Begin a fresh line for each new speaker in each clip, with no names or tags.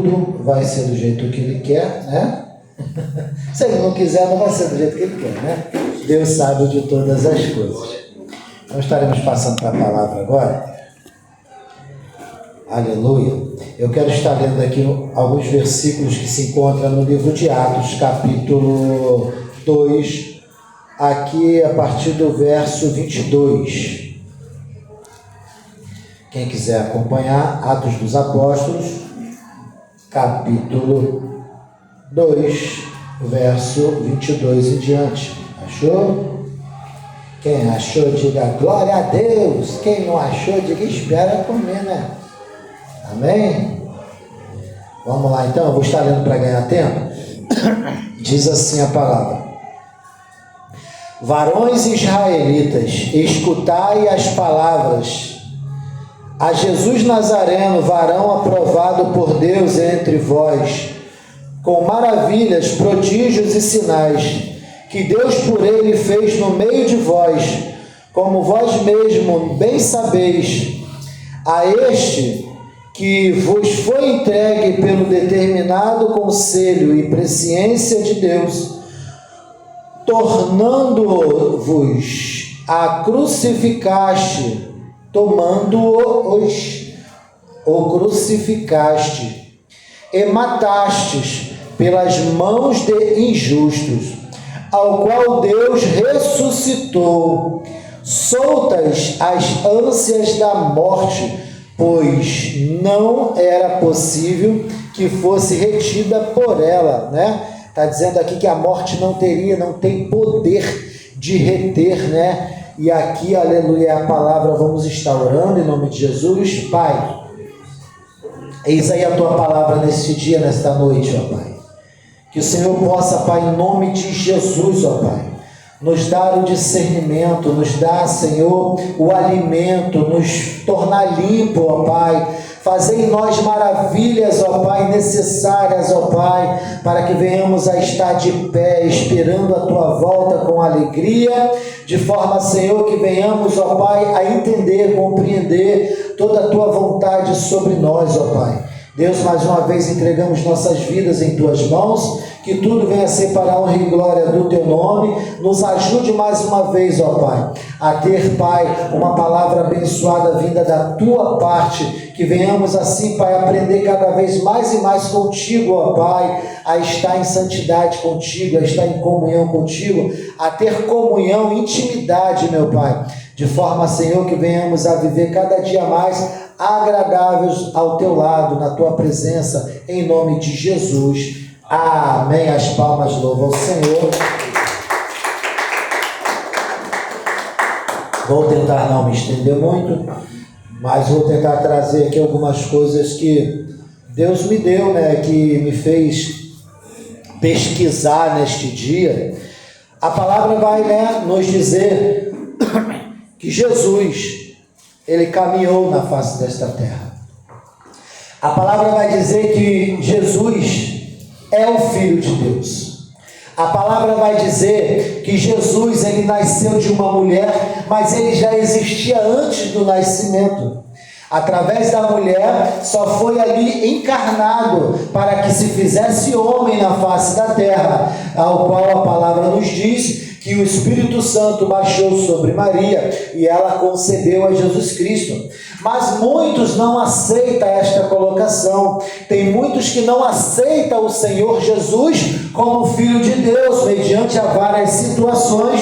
tudo vai ser do jeito que Ele quer, né? Se Ele não quiser, não vai ser do jeito que Ele quer, né? Deus sabe de todas as coisas. Então estaremos passando para a palavra agora. Aleluia. Eu quero estar lendo aqui alguns versículos que se encontram no livro de Atos, capítulo 2, aqui a partir do verso 22. Quem quiser acompanhar, Atos dos Apóstolos, capítulo 2, verso 22 em diante. Achou? Quem achou, diga glória a Deus. Quem não achou, diga espera comer, né? Amém? Vamos lá então, eu vou estar lendo para ganhar tempo. Diz assim a palavra: varões israelitas, escutai as palavras. A Jesus Nazareno, varão aprovado por Deus entre vós, com maravilhas, prodígios e sinais, que Deus por ele fez no meio de vós, como vós mesmo bem sabeis. A este que vos foi entregue pelo determinado conselho e presciência de Deus, tornando-vos a crucificaste, tomando-os, o crucificaste, e matastes pelas mãos de injustos, ao qual Deus ressuscitou, soltas as ânsias da morte, pois não era possível que fosse retida por ela, né? Está dizendo aqui que a morte não tem poder de reter, né? E aqui, aleluia, a palavra, vamos estar orando em nome de Jesus. Pai, eis aí a tua palavra neste dia, nesta noite, ó Pai. Que o Senhor possa, Pai, em nome de Jesus, ó Pai, nos dar o discernimento, nos dar, Senhor, o alimento, nos tornar limpo, ó Pai. Fazer em nós maravilhas, ó Pai, necessárias, ó Pai, para que venhamos a estar de pé, esperando a Tua volta com alegria, de forma, Senhor, que venhamos, ó Pai, a entender, compreender toda a Tua vontade sobre nós, ó Pai. Deus, mais uma vez entregamos nossas vidas em Tuas mãos, que tudo venha ser para a honra e glória do Teu nome. Nos ajude mais uma vez, ó Pai, a ter, Pai, uma palavra abençoada vinda da Tua parte, que venhamos assim, Pai, aprender cada vez mais e mais contigo, ó Pai, a estar em santidade contigo, a estar em comunhão contigo, a ter comunhão, intimidade, meu Pai, de forma, Senhor, que venhamos a viver cada dia mais agradáveis ao Teu lado, na Tua presença, em nome de Jesus. Amém. As palmas louvam ao Senhor. Vou tentar não me estender muito, mas vou tentar trazer aqui algumas coisas que Deus me deu, né, que me fez pesquisar neste dia. A palavra vai, né, nos dizer que Jesus, Ele caminhou na face desta terra. A palavra vai dizer que Jesus é o Filho de Deus. A palavra vai dizer que Jesus, Ele nasceu de uma mulher, mas Ele já existia antes do nascimento. Através da mulher, só foi ali encarnado para que se fizesse homem na face da terra, ao qual a palavra nos diz que o Espírito Santo baixou sobre Maria e ela concebeu a Jesus Cristo. Mas muitos não aceitam esta colocação. Tem muitos que não aceitam o Senhor Jesus como Filho de Deus, mediante a várias situações.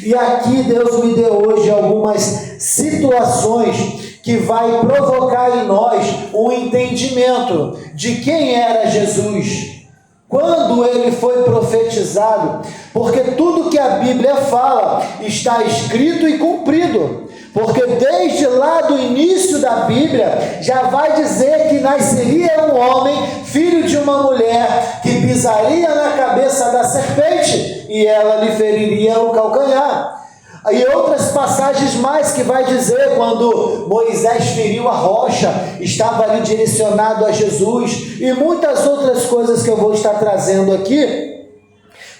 E aqui Deus me deu hoje algumas situações que vai provocar em nós um entendimento de quem era Jesus, quando ele foi profetizado, porque tudo que a Bíblia fala está escrito e cumprido, porque desde lá do início da Bíblia já vai dizer que nasceria um homem, filho de uma mulher, que pisaria na cabeça da serpente e ela lhe feriria o calcanhar. E outras passagens mais que vai dizer quando Moisés feriu a rocha, estava ali direcionado a Jesus, e muitas outras coisas que eu vou estar trazendo aqui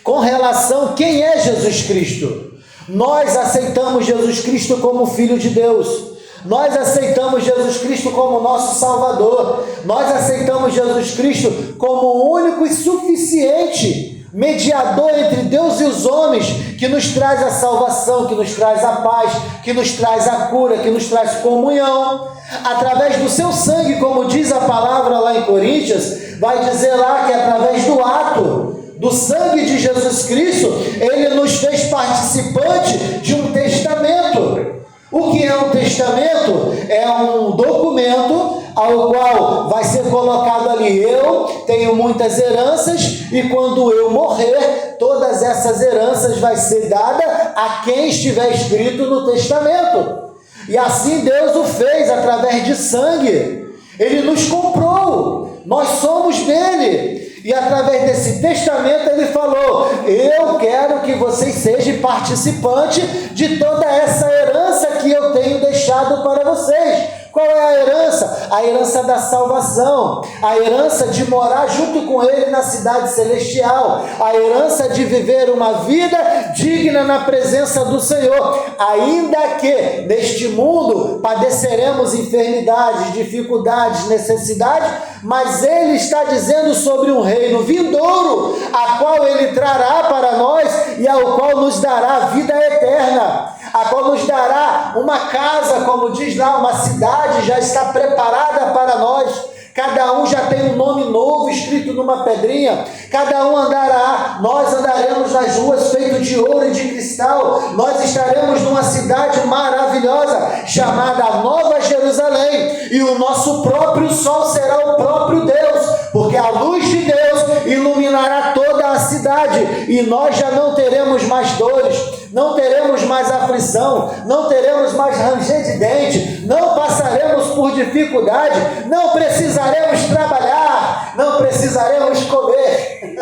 com relação a quem é Jesus Cristo. Nós aceitamos Jesus Cristo como Filho de Deus, Nós aceitamos Jesus Cristo como nosso Salvador. Nós aceitamos Jesus Cristo como o único e suficiente mediador entre Deus e os homens, que nos traz a salvação, que nos traz a paz, que nos traz a cura, que nos traz comunhão. Através do seu sangue, como diz a palavra lá em Coríntios, vai dizer lá que através do ato do sangue de Jesus Cristo, ele nos fez participante de um testamento. O que é um testamento? É um documento ao qual vai ser colocado ali: eu tenho muitas heranças e quando eu morrer, todas essas heranças vai ser dada a quem estiver escrito no testamento. E assim Deus o fez através de sangue. Ele nos comprou, nós somos dele. E através desse testamento ele falou: eu quero que vocês sejam participantes de toda essa herança que eu tenho deixado para vocês. Qual é a herança? A herança da salvação, a herança de morar junto com ele na cidade celestial, a herança de viver uma vida digna na presença do Senhor, ainda que neste mundo padeceremos enfermidades, dificuldades, necessidades, mas ele está dizendo sobre um reino vindouro, a qual ele trará para nós e ao qual nos dará vida eterna, a qual nos dará uma casa, como diz lá, uma cidade já está preparada para nós. Cada um já tem um nome novo escrito numa pedrinha. Cada um andará, nós andaremos nas ruas feitas de ouro e de cristal. Nós estaremos numa cidade maravilhosa chamada Nova Jerusalém. E o nosso próprio sol será o próprio Deus, porque a luz de Deus iluminará toda a cidade. E nós já não teremos mais dores, não teremos mais aflição, não teremos mais ranger de dente, não passaremos por dificuldade, não precisaremos trabalhar, não precisaremos comer.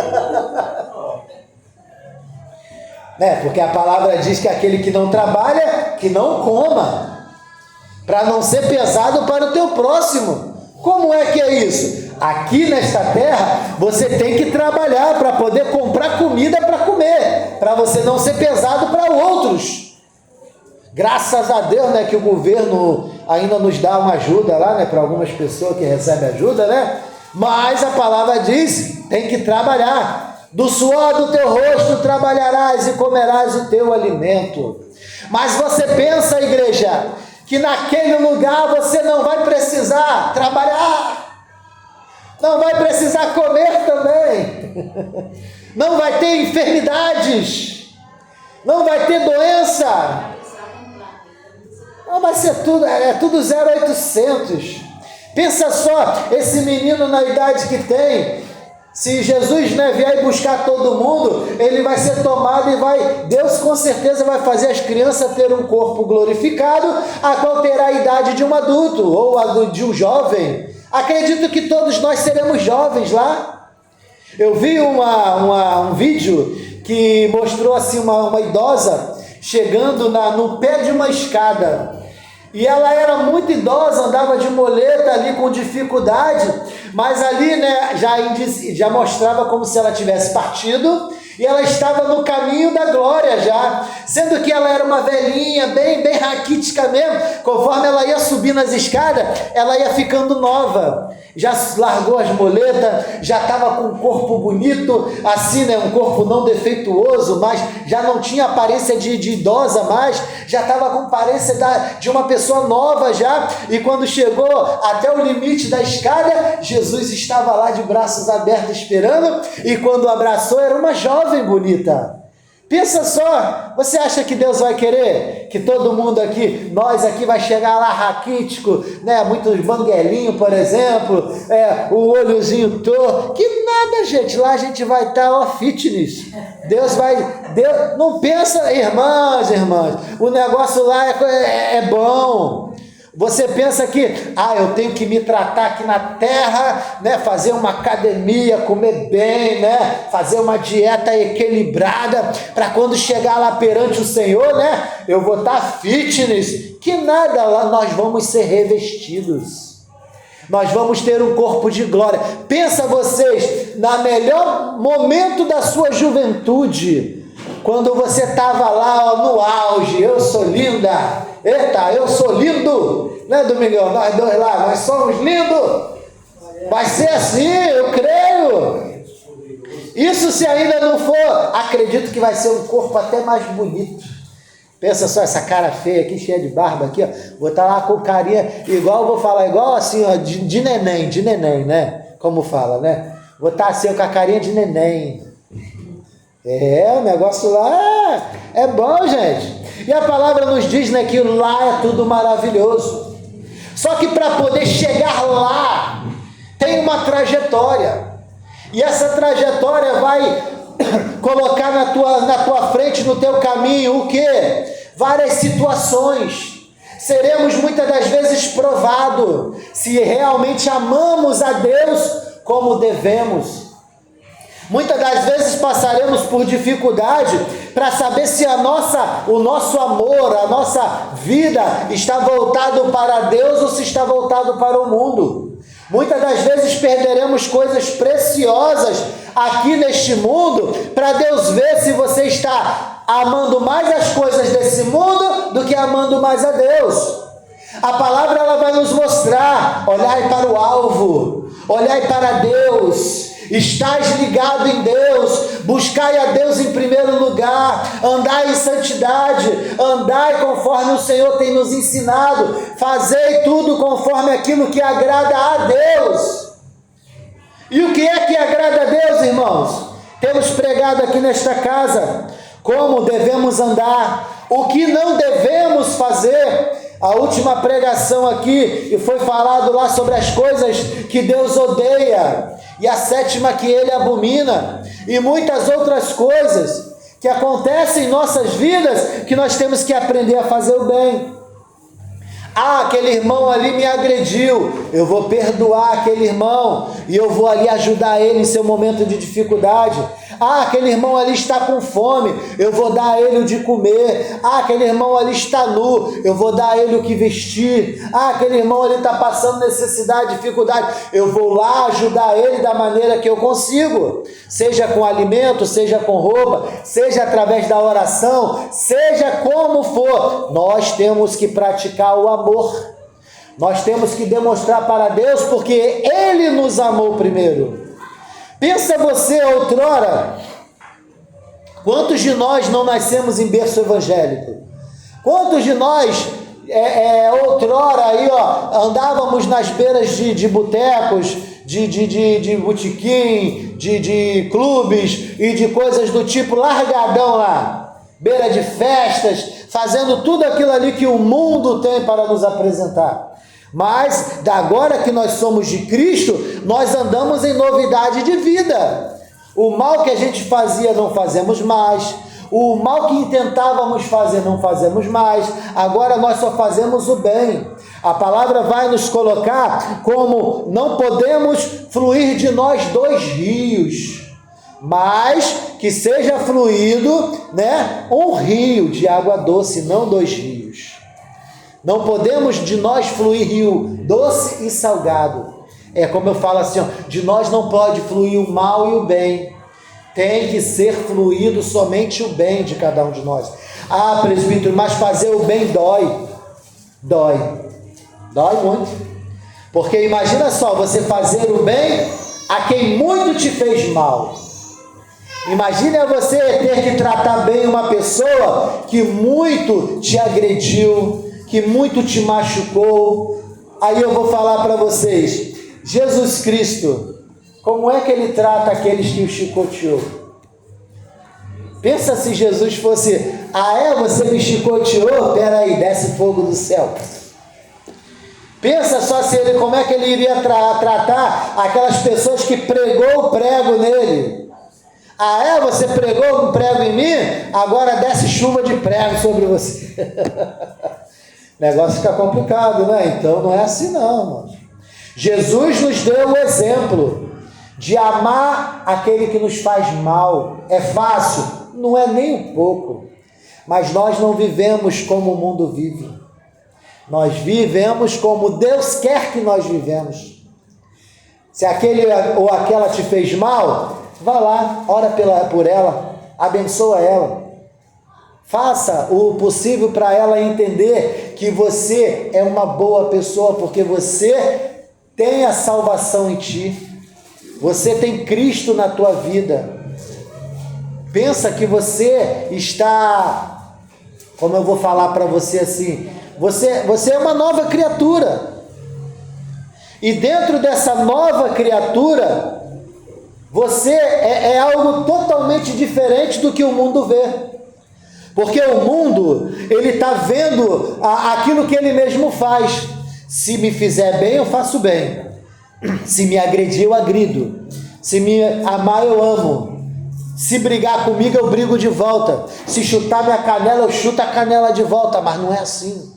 Porque a palavra diz que aquele que não trabalha, que não coma, para não ser pesado para o teu próximo. Como é que é isso? Aqui nesta terra, você tem que trabalhar para poder comprar comida para comer, para você não ser pesado para outros. Graças a Deus, que o governo ainda nos dá uma ajuda lá, para algumas pessoas que recebem ajuda, Mas a palavra diz, tem que trabalhar. Do suor do teu rosto trabalharás e comerás o teu alimento. Mas você pensa, igreja, que naquele lugar você não vai precisar trabalhar, não vai precisar comer também, não vai ter enfermidades, não vai ter doença, não vai ser tudo, é tudo 0800. Pensa só, esse menino na idade que tem, se Jesus vier buscar todo mundo, ele vai ser tomado e Deus com certeza vai fazer as crianças ter um corpo glorificado, a qual terá a idade de um adulto ou a de um jovem. Acredito que todos nós seremos jovens lá. Eu vi um vídeo que mostrou assim uma idosa chegando no pé de uma escada. E ela era muito idosa, andava de muleta ali com dificuldade, mas ali já mostrava como se ela tivesse partido, e ela estava no caminho da glória já, sendo que ela era uma velhinha, bem raquítica mesmo. Conforme ela ia subindo as escadas, ela ia ficando nova, já largou as muletas, já estava com um corpo bonito, assim, um corpo não defeituoso, mas já não tinha aparência de idosa mais, já estava com aparência de uma pessoa nova já, e quando chegou até o limite da escada, Jesus estava lá de braços abertos esperando, e quando abraçou era uma jovem bonita. Pensa só, você acha que Deus vai querer que todo mundo aqui, nós aqui vai chegar lá raquítico, muitos banguelinhos, por exemplo, o olhozinho torto, que nada, gente, lá a gente vai estar fitness. Deus não pensa, irmãs, o negócio lá é bom. Você pensa que, eu tenho que me tratar aqui na terra, fazer uma academia, comer bem, fazer uma dieta equilibrada, para quando chegar lá perante o Senhor, eu vou estar fitness. Que nada, lá nós vamos ser revestidos. Nós vamos ter um corpo de glória. Pensa vocês, no melhor momento da sua juventude, quando você estava lá no auge, eu sou linda, eita, eu sou lindo, né, Domingão? Nós dois lá, nós somos lindos. Vai ser assim, eu creio. Isso se ainda não for, acredito que vai ser um corpo até mais bonito. Pensa só, essa cara feia aqui, cheia de barba aqui, ó. Vou estar lá com carinha, igual, vou falar igual assim, ó, de neném, né? Como fala, né? Vou estar assim, com a carinha de neném. O negócio lá é bom, gente. E a palavra nos diz, né, que lá é tudo maravilhoso. Só que para poder chegar lá, tem uma trajetória. E essa trajetória vai colocar na tua frente, no teu caminho, o quê? Várias situações. Seremos muitas das vezes provados se realmente amamos a Deus como devemos. Muitas das vezes passaremos por dificuldade para saber se o nosso amor, a nossa vida está voltado para Deus ou se está voltado para o mundo. Muitas das vezes perderemos coisas preciosas aqui neste mundo para Deus ver se você está amando mais as coisas desse mundo do que amando mais a Deus. A palavra ela vai nos mostrar, olhai para o alvo, olhai para Deus. Estais ligado em Deus, buscai a Deus em primeiro lugar, andai em santidade, andai conforme o Senhor tem nos ensinado, fazei tudo conforme aquilo que agrada a Deus. E o que é que agrada a Deus, irmãos? Temos pregado aqui nesta casa como devemos andar, o que não devemos fazer. A última pregação aqui, e foi falado lá sobre as coisas que Deus odeia, e a sétima que Ele abomina, e muitas outras coisas que acontecem em nossas vidas, que nós temos que aprender a fazer o bem. Aquele irmão ali me agrediu, eu vou perdoar aquele irmão, e eu vou ali ajudar ele em seu momento de dificuldade. Aquele irmão ali está com fome, eu vou dar a ele o de comer. Aquele irmão ali está nu, eu vou dar a ele o que vestir. Aquele irmão ali está passando necessidade, dificuldade, eu vou lá ajudar ele da maneira que eu consigo, seja com alimento, seja com roupa, seja através da oração, seja como for. Nós temos que praticar o amor. Nós temos que demonstrar para Deus, porque Ele nos amou primeiro. Pensa você, outrora, quantos de nós não nascemos em berço evangélico? Quantos de nós, outrora, aí, andávamos nas beiras de botecos, de botequim, de clubes e de coisas do tipo largadão lá, beira de festas, fazendo tudo aquilo ali que o mundo tem para nos apresentar. Mas, da agora que nós somos de Cristo, nós andamos em novidade de vida. O mal que a gente fazia não fazemos mais. O mal que intentávamos fazer não fazemos mais. Agora nós só fazemos o bem. A palavra vai nos colocar como não podemos fluir de nós dois rios, mas que seja fluído, né, um rio de água doce, não dois rios. Não podemos de nós fluir rio doce e salgado. É como eu falo assim, de nós não pode fluir o mal e o bem. Tem que ser fluído somente o bem de cada um de nós. Presbítero, mas fazer o bem dói. Dói muito. Porque imagina só, você fazer o bem a quem muito te fez mal. Imagina você ter que tratar bem uma pessoa que muito te agrediu, que muito te machucou. Aí eu vou falar para vocês, Jesus Cristo, como é que Ele trata aqueles que o chicoteou? Pensa se Jesus fosse, você me chicoteou? Peraí, desce fogo do céu. Pensa só se ele, como é que Ele iria tratar aquelas pessoas que pregou o prego nele. Você pregou um prego em mim? Agora desce chuva de prego sobre você. O negócio fica complicado, né? Então não é assim não, irmãos. Jesus nos deu o exemplo de amar aquele que nos faz mal. É fácil? Não é nem um pouco. Mas nós não vivemos como o mundo vive. Nós vivemos como Deus quer que nós vivemos. Se aquele ou aquela te fez mal, vá lá, ora por ela, abençoa ela. Faça o possível para ela entender que você é uma boa pessoa, porque você tem a salvação em ti. Você tem Cristo na tua vida. Pensa que você está, como eu vou falar para você assim, você é uma nova criatura. E dentro dessa nova criatura, você é algo totalmente diferente do que o mundo vê. Porque o mundo, ele está vendo aquilo que ele mesmo faz. Se me fizer bem, eu faço bem. Se me agredir, eu agrido. Se me amar, eu amo. Se brigar comigo, eu brigo de volta. Se chutar minha canela, eu chuto a canela de volta. Mas não é assim.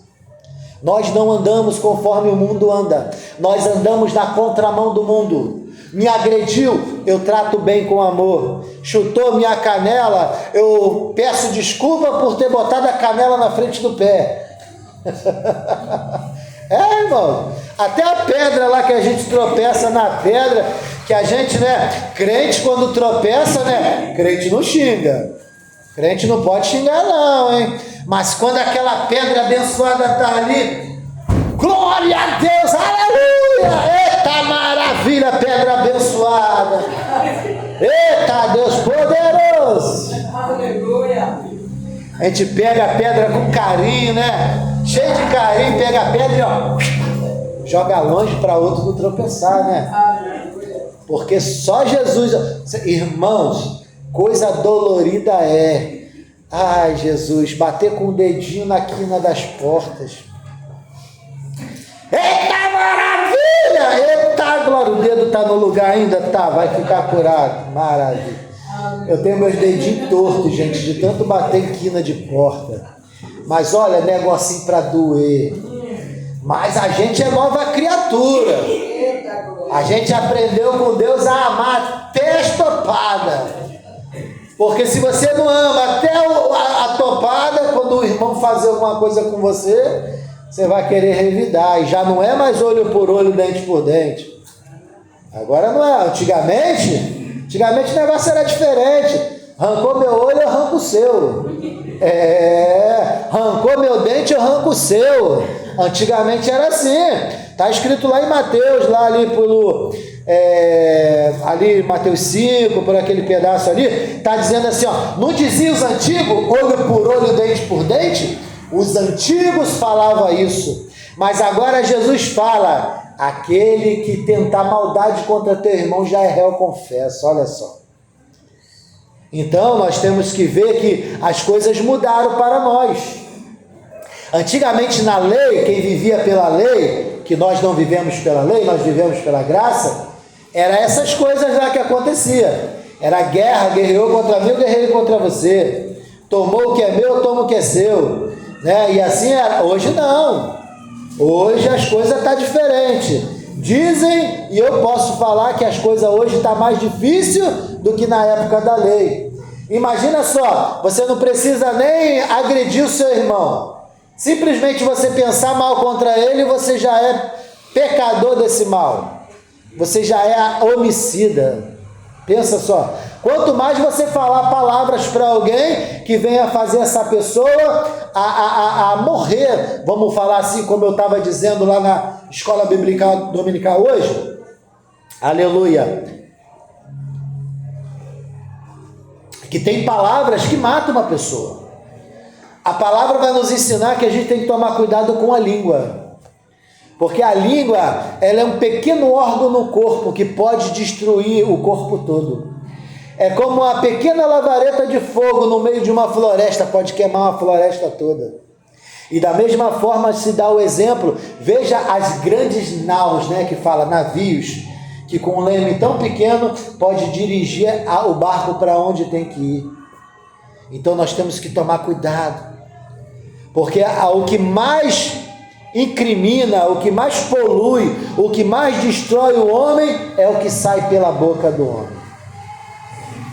Nós não andamos conforme o mundo anda. Nós andamos na contramão do mundo. Me agrediu, eu trato bem com amor. Chutou minha canela, eu peço desculpa por ter botado a canela na frente do pé. Irmão, até a pedra lá que a gente tropeça na pedra, que a gente, crente quando tropeça, crente não xinga. Crente não pode xingar não, hein? Mas quando aquela pedra abençoada está ali, glória a Deus, aleluia! Eita maravilha, pedra abençoada! Eita Deus poderoso! Aleluia! A gente pega a pedra com carinho, cheio de carinho, pega a pedra e joga longe para outro não tropeçar, Porque só Jesus, irmãos, coisa dolorida é, ai Jesus, bater com o dedinho na quina das portas. Eita maravilha! Eita glória, o dedo está no lugar ainda? Tá, vai ficar curado, maravilha. Eu tenho meus dedinhos tortos, gente, de tanto bater em quina de porta. Mas olha, negocinho para doer. Mas a gente é nova criatura. A gente aprendeu com Deus a amar até as topadas. Porque se você não ama até a topada, quando o irmão fazer alguma coisa com você, você vai querer revidar. E já não é mais olho por olho, dente por dente. Agora não é. Antigamente o negócio era diferente. Arrancou meu olho, eu arranco o seu. Arrancou meu dente, eu arranco o seu. Antigamente era assim. Está escrito lá em Mateus, lá ali ali Mateus 5, por aquele pedaço ali, está dizendo assim, não dizia os antigos, olho por olho, dente por dente? Os antigos falavam isso, mas agora Jesus fala, aquele que tentar maldade contra teu irmão já é réu, confesso, olha só. Então nós temos que ver que as coisas mudaram para nós. Antigamente na lei, quem vivia pela lei, que nós não vivemos pela lei, nós vivemos pela graça, era essas coisas lá que acontecia. Era guerra, guerreou contra mim, eu guerrei contra você. Tomou o que é meu, eu tomo o que é seu. E assim era. Hoje não. Hoje as coisas estão diferentes. Dizem, e eu posso falar que as coisas hoje estão mais difíceis do que na época da lei. Imagina só, você não precisa nem agredir o seu irmão. Simplesmente você pensar mal contra ele, você já é pecador desse mal. Você já é homicida. Pensa só. Quanto mais você falar palavras para alguém que venha fazer essa pessoa a morrer, vamos falar assim, como eu estava dizendo lá na escola bíblica dominical hoje. Aleluia. Que tem palavras que matam uma pessoa. A palavra vai nos ensinar que a gente tem que tomar cuidado com a língua. Porque a língua, ela é um pequeno órgão no corpo que pode destruir o corpo todo. É como uma pequena lavareta de fogo no meio de uma floresta, pode queimar uma floresta toda. E da mesma forma se dá o exemplo, veja as grandes naus, que fala navios, que com um leme tão pequeno pode dirigir o barco para onde tem que ir. Então nós temos que tomar cuidado. Porque o que mais incrimina, o que mais polui, o que mais destrói o homem é o que sai pela boca do homem.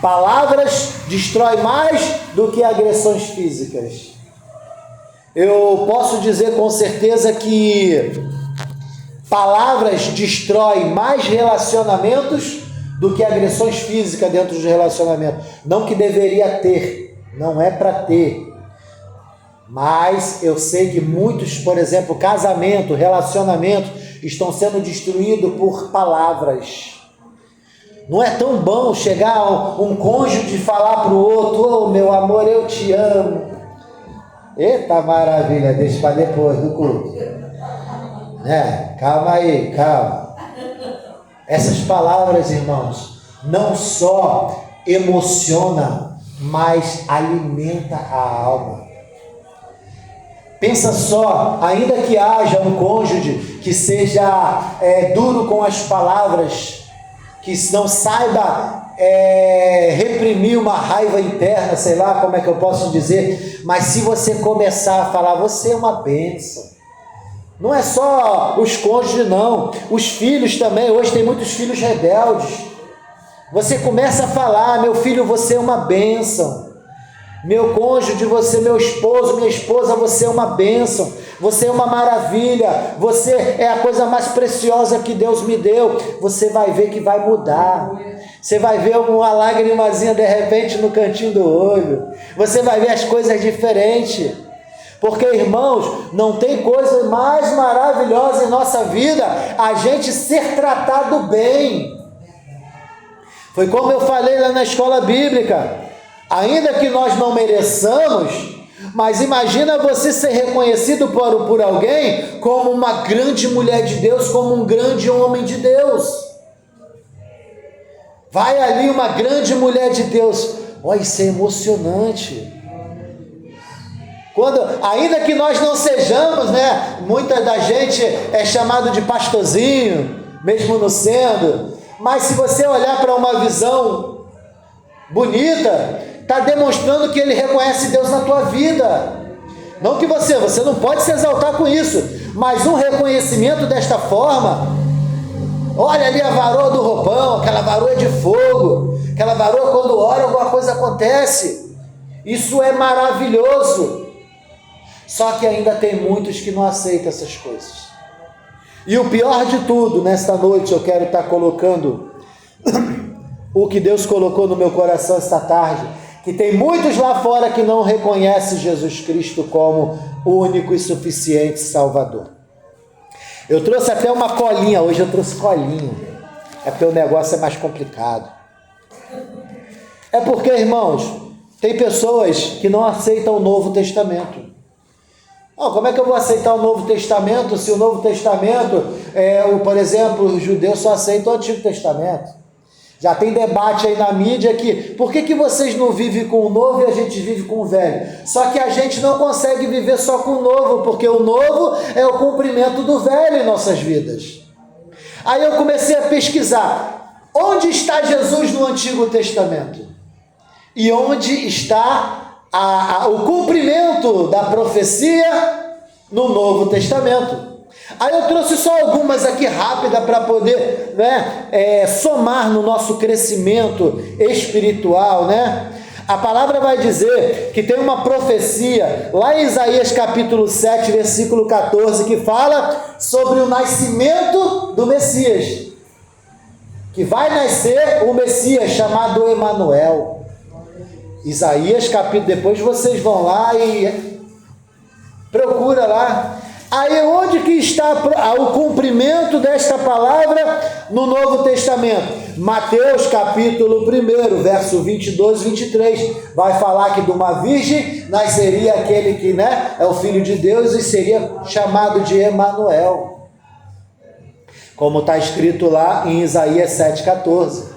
Palavras destroem mais do que agressões físicas. Eu posso dizer com certeza que palavras destroem mais relacionamentos do que agressões físicas dentro de relacionamento. Não que deveria ter, não é para ter. Mas eu sei que muitos, por exemplo, casamento, relacionamento, estão sendo destruídos por palavras. Não é tão bom chegar um cônjuge e falar para o outro: ô meu amor, eu te amo. Eita maravilha, deixa para depois do culto. Calma aí, calma. Essas palavras, irmãos, não só emociona, mas alimenta a alma. Pensa só, ainda que haja um cônjuge que seja duro com as palavras, que não saiba reprimir uma raiva interna, sei lá como é que eu posso dizer, mas se você começar a falar: você é uma bênção. Não é só os cônjuges, não, os filhos também. Hoje tem muitos filhos rebeldes. Você começa a falar: meu filho, você é uma bênção. Meu cônjuge, você, meu esposo, minha esposa, você é uma bênção, você é uma maravilha, você é a coisa mais preciosa que Deus me deu. Você vai ver que vai mudar. Você vai ver uma lágrimazinha de repente no cantinho do olho. Você vai ver as coisas diferentes. Porque, irmãos, não tem coisa mais maravilhosa em nossa vida a gente ser tratado bem. Foi como eu falei lá na escola bíblica. Ainda que nós não mereçamos, mas imagina você ser reconhecido por alguém como uma grande mulher de Deus, como um grande homem de Deus. Vai ali uma grande mulher de Deus. Olha, isso é emocionante. Ainda que nós não sejamos, muita da gente é chamado de pastorzinho, mesmo não sendo, mas se você olhar para uma visão bonita, está demonstrando que ele reconhece Deus na tua vida. Não que você não pode se exaltar com isso, mas um reconhecimento desta forma: olha ali a varoa do roupão, aquela varoa de fogo, aquela varoa quando ora alguma coisa acontece. Isso é maravilhoso. Só que ainda tem muitos que não aceitam essas coisas. E o pior de tudo, nesta noite eu quero estar colocando o que Deus colocou no meu coração esta tarde, que tem muitos lá fora que não reconhecem Jesus Cristo como o único e suficiente Salvador. Eu trouxe até uma colinha, hoje eu trouxe colinha, é porque o negócio é mais complicado. É porque, irmãos, tem pessoas que não aceitam o Novo Testamento. Não, como é que eu vou aceitar o Novo Testamento se o Novo Testamento, por exemplo, os judeus só aceitam o Antigo Testamento? Já tem debate aí na mídia que, por que vocês não vivem com o novo e a gente vive com o velho? Só que a gente não consegue viver só com o novo, porque o novo é o cumprimento do velho em nossas vidas. Aí eu comecei a pesquisar, onde está Jesus no Antigo Testamento? E onde está o cumprimento da profecia no Novo Testamento? Aí eu trouxe só algumas aqui rápida para poder somar no nosso crescimento espiritual, A palavra vai dizer que tem uma profecia lá em Isaías capítulo 7, versículo 14, que fala sobre o nascimento do Messias, que vai nascer o Messias chamado Emanuel. Isaías capítulo, depois vocês vão lá e procura lá. Aí onde que está o cumprimento desta palavra no Novo Testamento? Mateus capítulo 1, verso 22 e 23, vai falar que de uma virgem nasceria aquele que é o Filho de Deus e seria chamado de Emanuel, como está escrito lá em Isaías 7,14.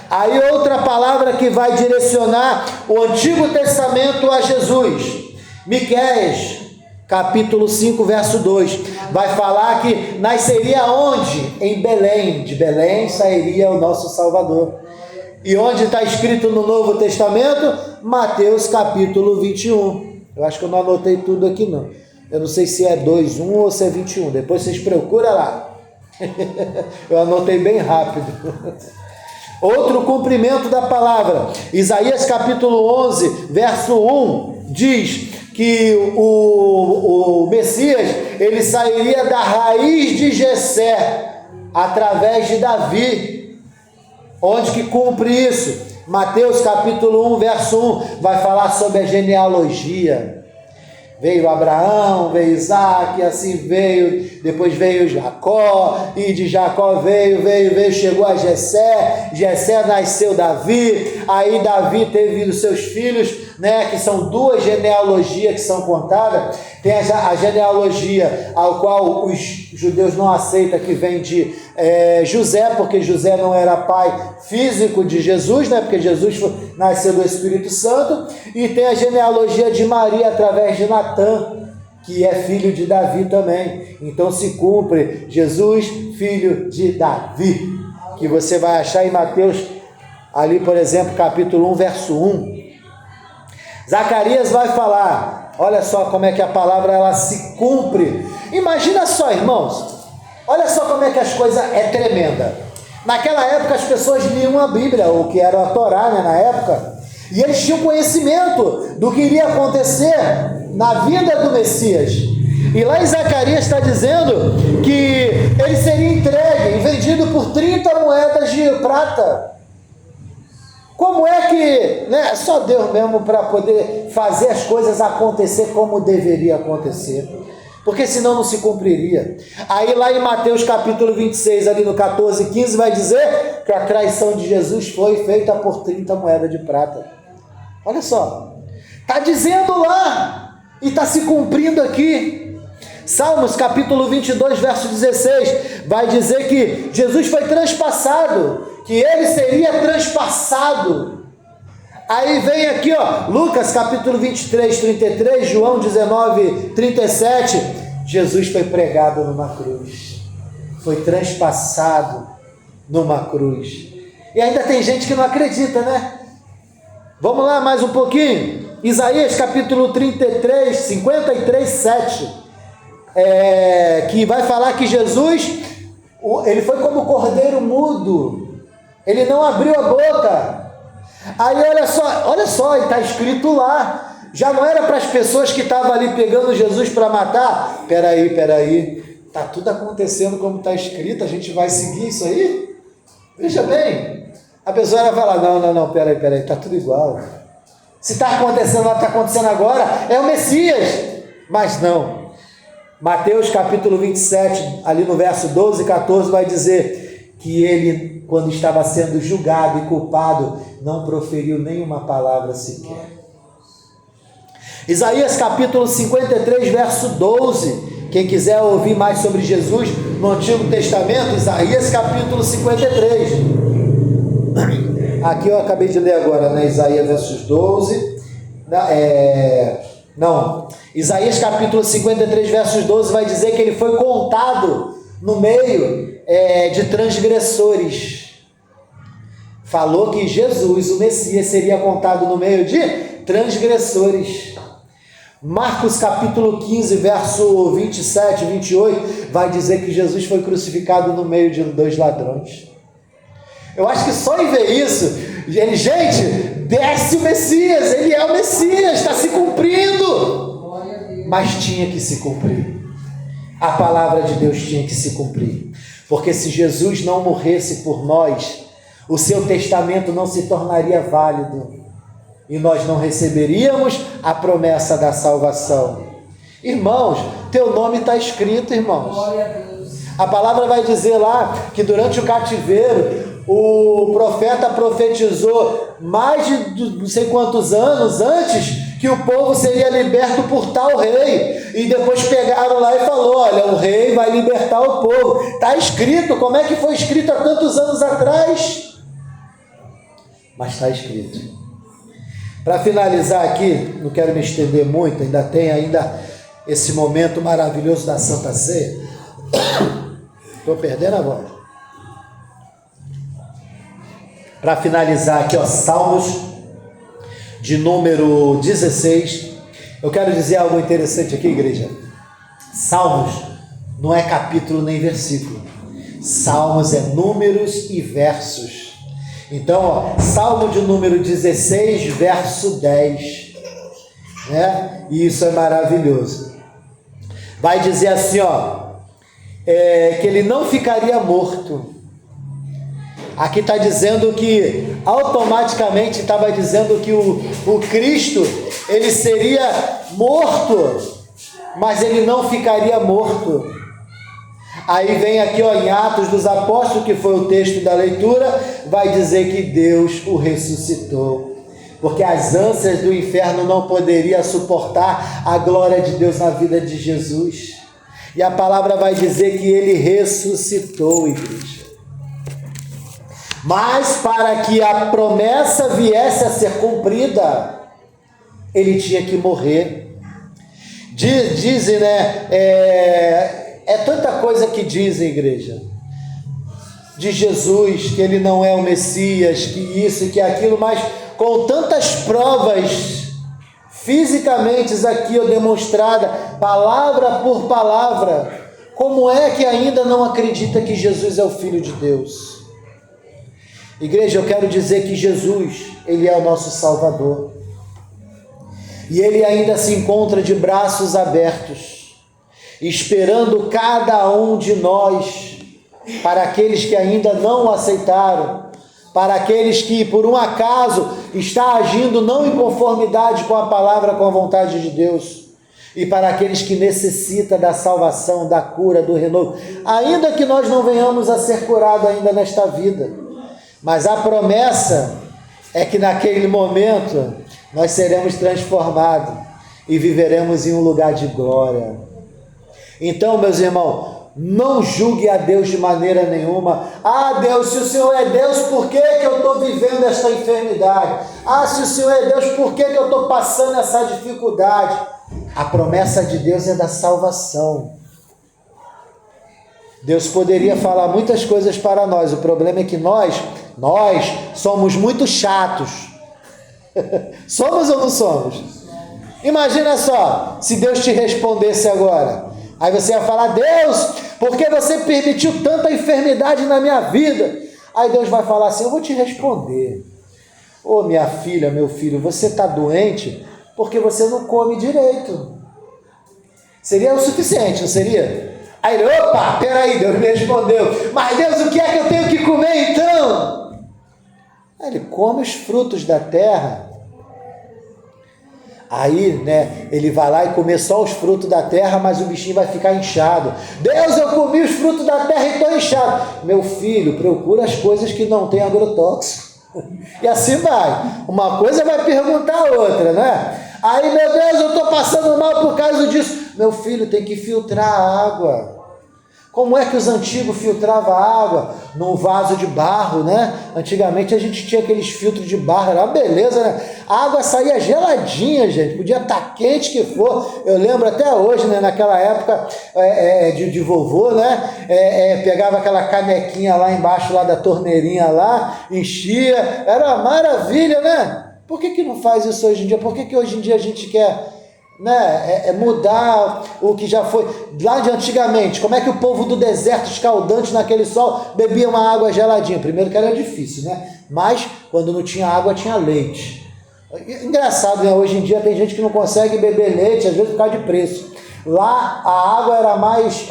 Aí outra palavra que vai direcionar o Antigo Testamento a Jesus, Miqueias capítulo 5, verso 2, vai falar que nasceria onde? Em Belém. De Belém sairia o nosso Salvador. E onde está escrito no Novo Testamento? Mateus capítulo 21. Eu acho que eu não anotei tudo aqui não. Eu não sei se é 2:1 ou se é 21. Depois vocês procuram lá. Eu anotei bem rápido. Outro cumprimento da palavra. Isaías capítulo 11, verso 1, diz que o Messias, ele sairia da raiz de Jessé, através de Davi. Onde que cumpre isso? Mateus capítulo 1, verso 1, vai falar sobre a genealogia. Veio Abraão, veio Isaac, e assim veio, depois veio Jacó, e de Jacó veio, chegou a Jessé, Jessé nasceu Davi, aí Davi teve os seus filhos, né, que são duas genealogias que são contadas. Tem a genealogia ao qual os judeus não aceitam, que vem de José, porque José não era pai físico de Jesus, né, porque Jesus nasceu do Espírito Santo, e tem a genealogia de Maria através de Natã, que é filho de Davi também. Então se cumpre Jesus, filho de Davi, que você vai achar em Mateus, ali por exemplo, capítulo 1, verso 1. Zacarias vai falar, olha só como é que a palavra ela se cumpre. Imagina só, irmãos, olha só como é que as coisas é tremenda. Naquela época as pessoas liam a Bíblia, o que era a Torá, né, na época, e eles tinham conhecimento do que iria acontecer na vida do Messias. E lá em Zacarias está dizendo que ele seria entregue e vendido por 30 moedas de prata. Como é que, né, só Deus mesmo para poder fazer as coisas acontecer como deveria acontecer, porque senão não se cumpriria. Aí lá em Mateus capítulo 26, ali no 14 e 15, vai dizer que a traição de Jesus foi feita por 30 moedas de prata. Olha só, está dizendo lá e está se cumprindo aqui. Salmos capítulo 22, verso 16, vai dizer que Jesus foi transpassado, que ele seria transpassado. Aí vem aqui, ó, Lucas capítulo 23, 33, João 19, 37, Jesus foi pregado numa cruz, foi transpassado numa cruz. E ainda tem gente que não acredita, né? Vamos lá mais um pouquinho. Isaías capítulo 33, 53, 7, que vai falar que Jesus, ele foi como cordeiro mudo, ele não abriu a boca. Aí olha só, está escrito lá, já não era para as pessoas que estavam ali pegando Jesus para matar? Peraí, está tudo acontecendo como está escrito, a gente vai seguir isso aí? Veja bem, a pessoa vai falar, não, peraí, está tudo igual. Se está acontecendo lá, está acontecendo agora, é o Messias. Mas não. Mateus capítulo 27, ali no verso 12 e 14, vai dizer que ele, quando estava sendo julgado e culpado, não proferiu nenhuma palavra sequer. Isaías capítulo 53, verso 12, quem quiser ouvir mais sobre Jesus no Antigo Testamento, Isaías capítulo 53. Aqui eu acabei de ler agora, né? Isaías versos 12, Isaías capítulo 53, versos 12, vai dizer que ele foi contado no meio de transgressores. Falou que Jesus, o Messias, seria contado no meio de transgressores. Marcos capítulo 15, verso 27 e 28, vai dizer que Jesus foi crucificado no meio de 2 ladrões. Eu acho que só em ver isso, gente, desce o Messias, ele é o Messias, está se cumprindo. Mas tinha que se cumprir. A palavra de Deus tinha que se cumprir. Porque se Jesus não morresse por nós, o seu testamento não se tornaria válido. E nós não receberíamos a promessa da salvação. Irmãos, teu nome está escrito, irmãos. A palavra vai dizer lá que durante o cativeiro, o profeta profetizou mais de não sei quantos anos antes que o povo seria liberto por tal rei, e depois pegaram lá e falou, olha, o rei vai libertar o povo. Está escrito, como é que foi escrito há tantos anos atrás? Mas está escrito. Para finalizar aqui, não quero me estender muito, ainda tem esse momento maravilhoso da Santa Ceia. Estou perdendo a voz. Para finalizar aqui, ó, Salmos de número 16. Eu quero dizer algo interessante aqui, igreja. Salmos não é capítulo nem versículo. Salmos é números e versos. Então, ó, Salmo de número 16, verso 10. Né? E isso é maravilhoso. Vai dizer assim, ó, que ele não ficaria morto. Aqui está dizendo que automaticamente estava dizendo que o Cristo, ele seria morto, mas ele não ficaria morto. Aí vem aqui, ó, em Atos dos Apóstolos, que foi o texto da leitura, vai dizer que Deus o ressuscitou, porque as ânsias do inferno não poderiam suportar a glória de Deus na vida de Jesus. E a palavra vai dizer que ele ressuscitou, igreja. Mas para que a promessa viesse a ser cumprida, ele tinha que morrer. Dizem, né? É tanta coisa que dizem, igreja, de Jesus, que ele não é o Messias, que isso e que aquilo, mas com tantas provas fisicamente aqui demonstrada, palavra por palavra, como é que ainda não acredita que Jesus é o Filho de Deus? Igreja, eu quero dizer que Jesus, ele é o nosso Salvador, e ele ainda se encontra de braços abertos, esperando cada um de nós, para aqueles que ainda não o aceitaram, para aqueles que por um acaso está agindo não em conformidade com a palavra, com a vontade de Deus, e para aqueles que necessitam da salvação, da cura, do renovo, ainda que nós não venhamos a ser curados ainda nesta vida, mas a promessa é que naquele momento nós seremos transformados e viveremos em um lugar de glória. Então, meus irmãos, não julgue a Deus de maneira nenhuma. Ah, Deus, se o Senhor é Deus, por que eu estou vivendo esta enfermidade? Ah, se o Senhor é Deus, por que eu estou passando essa dificuldade? A promessa de Deus é da salvação. Deus poderia falar muitas coisas para nós. O problema é que nós somos muito chatos. Somos ou não somos? Imagina só, se Deus te respondesse agora. Aí você ia falar: Deus, por que você permitiu tanta enfermidade na minha vida? Aí Deus vai falar assim: eu vou te responder. Ô minha filha, meu filho, você está doente porque você não come direito. Seria o suficiente, não seria? Aí ele: opa, peraí, Deus me respondeu. Mas Deus, o que é que eu tenho que comer então? Aí ele: come os frutos da terra. Aí, né, ele vai lá e come só os frutos da terra, mas o bichinho vai ficar inchado. Deus, eu comi os frutos da terra e estou inchado. Meu filho, procura as coisas que não tem agrotóxico. E assim vai. Uma coisa vai perguntar a outra, né? Aí, meu Deus, eu estou passando mal por causa disso. Meu filho, tem que filtrar a água. Como é que os antigos filtravam a água? Num vaso de barro, né? Antigamente a gente tinha aqueles filtros de barro, era uma beleza, né? A água saía geladinha, gente, podia estar quente que for. Eu lembro até hoje, né? Naquela época de vovô, né? Pegava aquela canequinha lá embaixo, lá da torneirinha lá, enchia, era uma maravilha, né? Por que não faz isso hoje em dia? Por que hoje em dia a gente quer... né, mudar o que já foi lá de antigamente? Como é que o povo do deserto escaldante naquele sol bebia uma água geladinha? Primeiro que era difícil, né? Mas quando não tinha água tinha leite. Engraçado, né? Hoje em dia tem gente que não consegue beber leite, às vezes por causa de preço. Lá a água era mais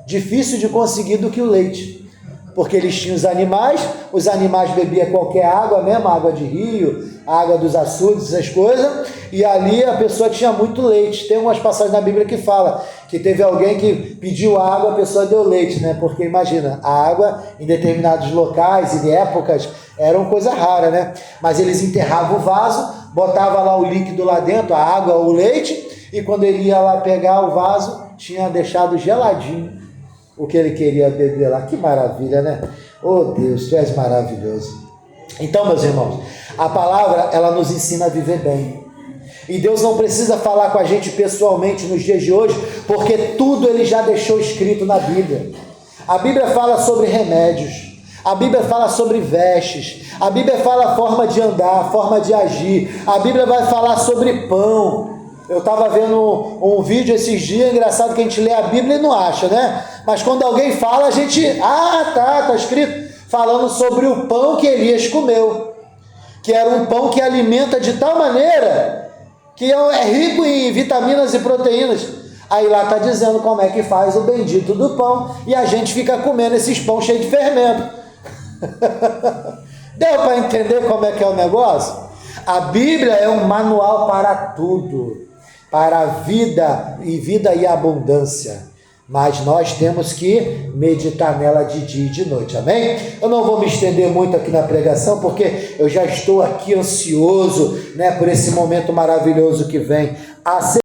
difícil de conseguir do que o leite, porque eles tinham os animais bebiam qualquer água mesmo, água de rio, água dos açudes, essas coisas, e ali a pessoa tinha muito leite. Tem umas passagens na Bíblia que fala que teve alguém que pediu água, a pessoa deu leite, né? Porque imagina, a água em determinados locais e de épocas era uma coisa rara, né? Mas eles enterravam o vaso, botavam lá o líquido lá dentro, a água, o leite, e quando ele ia lá pegar o vaso, tinha deixado geladinho o que ele queria beber lá. Que maravilha, né? Oh Deus, tu és maravilhoso. Então, meus irmãos, a palavra, ela nos ensina a viver bem. E Deus não precisa falar com a gente pessoalmente nos dias de hoje, porque tudo ele já deixou escrito na Bíblia. A Bíblia fala sobre remédios, a Bíblia fala sobre vestes, a Bíblia fala a forma de andar, a forma de agir, a Bíblia vai falar sobre pão. Eu estava vendo um vídeo esses dias, engraçado que a gente lê a Bíblia e não acha, né? Mas quando alguém fala, a gente... tá escrito. Falando sobre o pão que Elias comeu. Que era um pão que alimenta de tal maneira que é rico em vitaminas e proteínas. Aí lá está dizendo como é que faz o bendito do pão. E a gente fica comendo esses pão cheios de fermento. Deu para entender como é que é o negócio? A Bíblia é um manual para tudo. para a vida e abundância. Mas nós temos que meditar nela de dia e de noite, amém? Eu não vou me estender muito aqui na pregação, porque eu já estou aqui ansioso, né, por esse momento maravilhoso que vem.